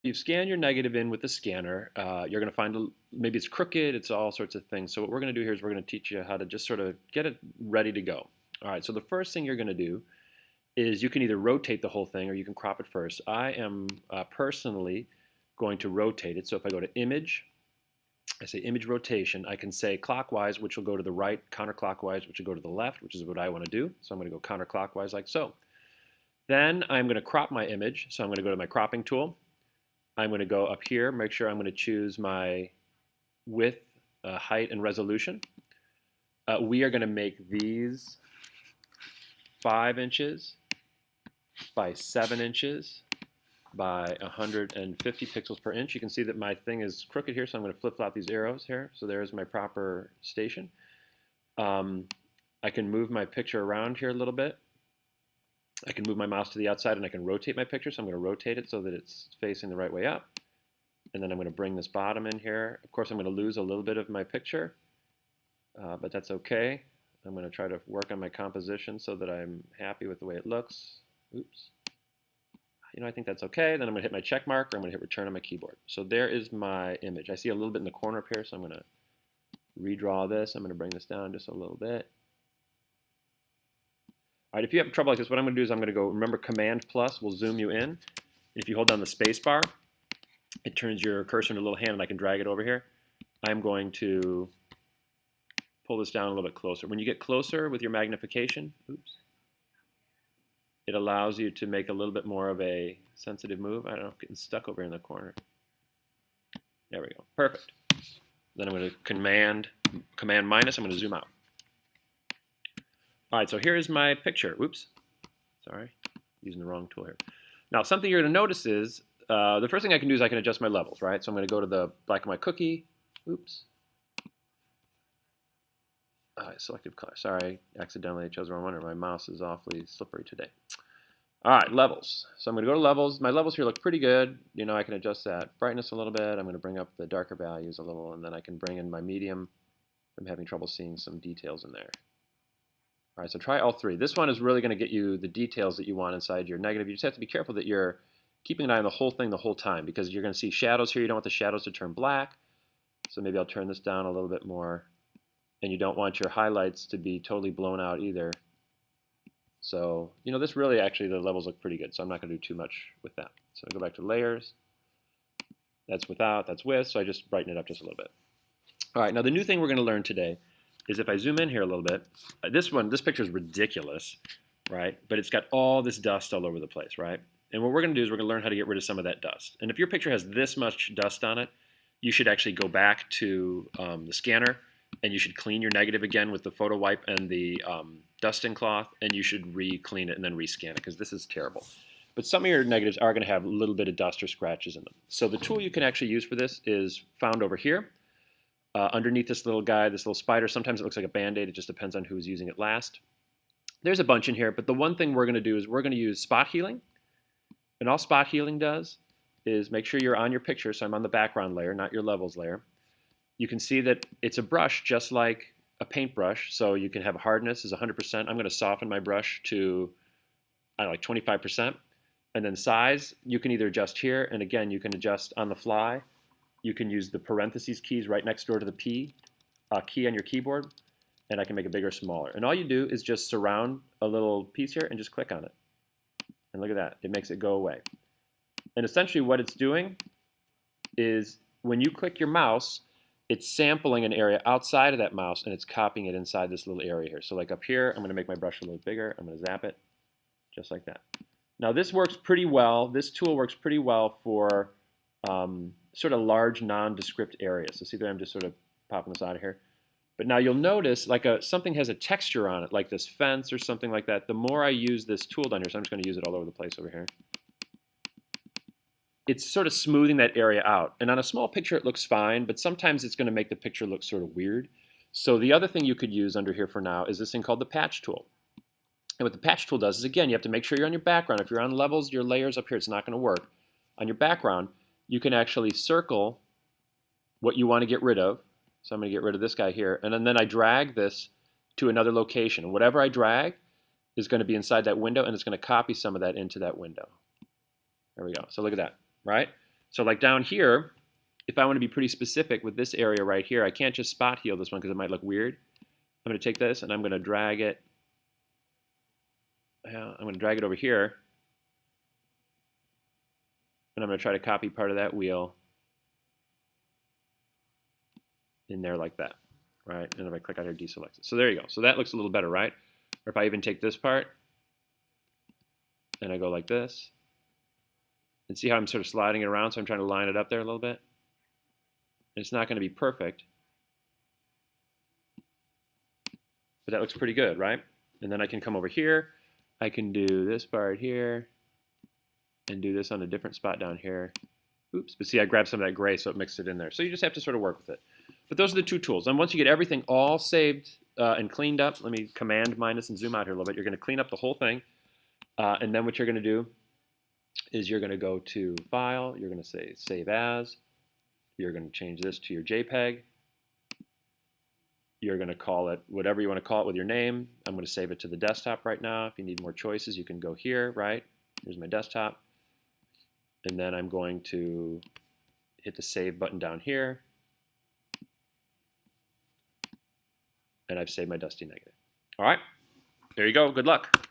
You scan your negative in with the scanner. You're going to find maybe it's crooked, it's all sorts of things. So what we're going to do here is we're going to teach you how to just sort of get it ready to go. All right, so the first thing you're going to do is you can either rotate the whole thing or you can crop it first. I am personally going to rotate it. So if I go to image, I say image rotation, I can say clockwise, which will go to the right, counterclockwise, which will go to the left, which is what I want to do. So I'm going to go counterclockwise like so. Then I'm going to crop my image. So I'm going to go to my cropping tool. I'm going to go up here, make sure I'm going to choose my width, height, and resolution. We are going to make these 5 inches by 7 inches by 150 pixels per inch. You can see that my thing is crooked here, so I'm going to flip-flop these arrows here. So there's my proper station. I can move my picture around here a little bit. I can move my mouse to the outside and I can rotate my picture, so I'm going to rotate it so that it's facing the right way up. And then I'm going to bring this bottom in here. Of course, I'm going to lose a little bit of my picture, but that's okay. I'm going to try to work on my composition so that I'm happy with the way it looks. Oops. I think that's okay. Then I'm going to hit my check mark, or I'm going to hit return on my keyboard. So there is my image. I see a little bit in the corner up here, so I'm going to redraw this. I'm going to bring this down just a little bit. All right, if you have trouble like this, what I'm going to do is I'm going to go, remember Command plus will zoom you in. If you hold down the space bar, it turns your cursor into a little hand and I can drag it over here. I'm going to pull this down a little bit closer. When you get closer with your magnification, oops, it allows you to make a little bit more of a sensitive move. I don't know, I'm getting stuck over here in the corner. There we go, perfect. Then I'm going to command minus, I'm going to zoom out. All right, so here's my picture. Oops, sorry, using the wrong tool here. Now, something you're going to notice is the first thing I can do is I can adjust my levels, right? So I'm going to go to the black and white cookie. Oops. Selective color. Sorry, accidentally I chose the wrong one, or my mouse is awfully slippery today. All right, levels. So I'm going to go to levels. My levels here look pretty good. I can adjust that brightness a little bit. I'm going to bring up the darker values a little, and then I can bring in my medium. I'm having trouble seeing some details in there. All right, so try all 3. This one is really going to get you the details that you want inside your negative. You just have to be careful that you're keeping an eye on the whole thing the whole time, because you're going to see shadows here. You don't want the shadows to turn black. So maybe I'll turn this down a little bit more. And you don't want your highlights to be totally blown out either. So, this really actually, the levels look pretty good, so I'm not going to do too much with that. So I go back to layers. That's without, that's with, so I just brighten it up just a little bit. All right, now the new thing we're going to learn today is if I zoom in here a little bit, this picture is ridiculous, right? But it's got all this dust all over the place, right? And what we're going to do is we're going to learn how to get rid of some of that dust. And if your picture has this much dust on it, you should actually go back to the scanner, and you should clean your negative again with the photo wipe and the dusting cloth, and you should re-clean it and then rescan it, because this is terrible. But some of your negatives are going to have a little bit of dust or scratches in them. So the tool you can actually use for this is found over here. Underneath this little guy, this little spider. Sometimes it looks like a Band-Aid. It just depends on who's using it last. There's a bunch in here, but the one thing we're going to do is we're going to use spot healing. And all spot healing does is make sure you're on your picture. So I'm on the background layer, not your levels layer. You can see that it's a brush just like a paintbrush. So you can have hardness is 100%. I'm going to soften my brush to, I don't know, like 25%. And then size, you can either adjust here, and again, you can adjust on the fly. You can use the parentheses keys right next door to the P key on your keyboard, and I can make it bigger or smaller. And all you do is just surround a little piece here and just click on it. And look at that, it makes it go away. And essentially what it's doing is when you click your mouse, it's sampling an area outside of that mouse, and it's copying it inside this little area here. So like up here, I'm going to make my brush a little bigger. I'm going to zap it, just like that. Now this works pretty well. This tool works pretty well for sort of large nondescript areas. So see there, I'm just sort of popping this out of here. But now you'll notice like something has a texture on it, like this fence or something like that. The more I use this tool down here, so I'm just going to use it all over the place over here. It's sort of smoothing that area out. And on a small picture, it looks fine, but sometimes it's going to make the picture look sort of weird. So the other thing you could use under here for now is this thing called the patch tool. And what the patch tool does is, again, you have to make sure you're on your background. If you're on levels, your layers up here, it's not going to work. On your background, you can actually circle what you want to get rid of. So I'm going to get rid of this guy here. And then I drag this to another location. And whatever I drag is going to be inside that window, and it's going to copy some of that into that window. There we go. So look at that, right? So like down here, if I want to be pretty specific with this area right here, I can't just spot heal this one because it might look weird. I'm going to take this and I'm going to drag it. I'm going to drag it over here. And I'm going to try to copy part of that wheel in there like that, right? And if I click out here, deselect it. So there you go. So that looks a little better, right? Or if I even take this part and I go like this, and see how I'm sort of sliding it around, so I'm trying to line it up there a little bit. It's not going to be perfect, but that looks pretty good, right? And then I can come over here. I can do this part here and do this on a different spot down here. Oops, but see, I grabbed some of that gray, so it mixed it in there. So you just have to sort of work with it. But those are the two tools. And once you get everything all saved and cleaned up, let me command minus and zoom out here a little bit. You're going to clean up the whole thing. And then what you're going to do is you're going to go to File. You're going to say Save As. You're going to change this to your JPEG. You're going to call it whatever you want to call it with your name. I'm going to save it to the desktop right now. If you need more choices, you can go here, right? Here's my desktop. And then I'm going to hit the Save button down here. And I've saved my Dusty Negative. All right, there you go. Good luck.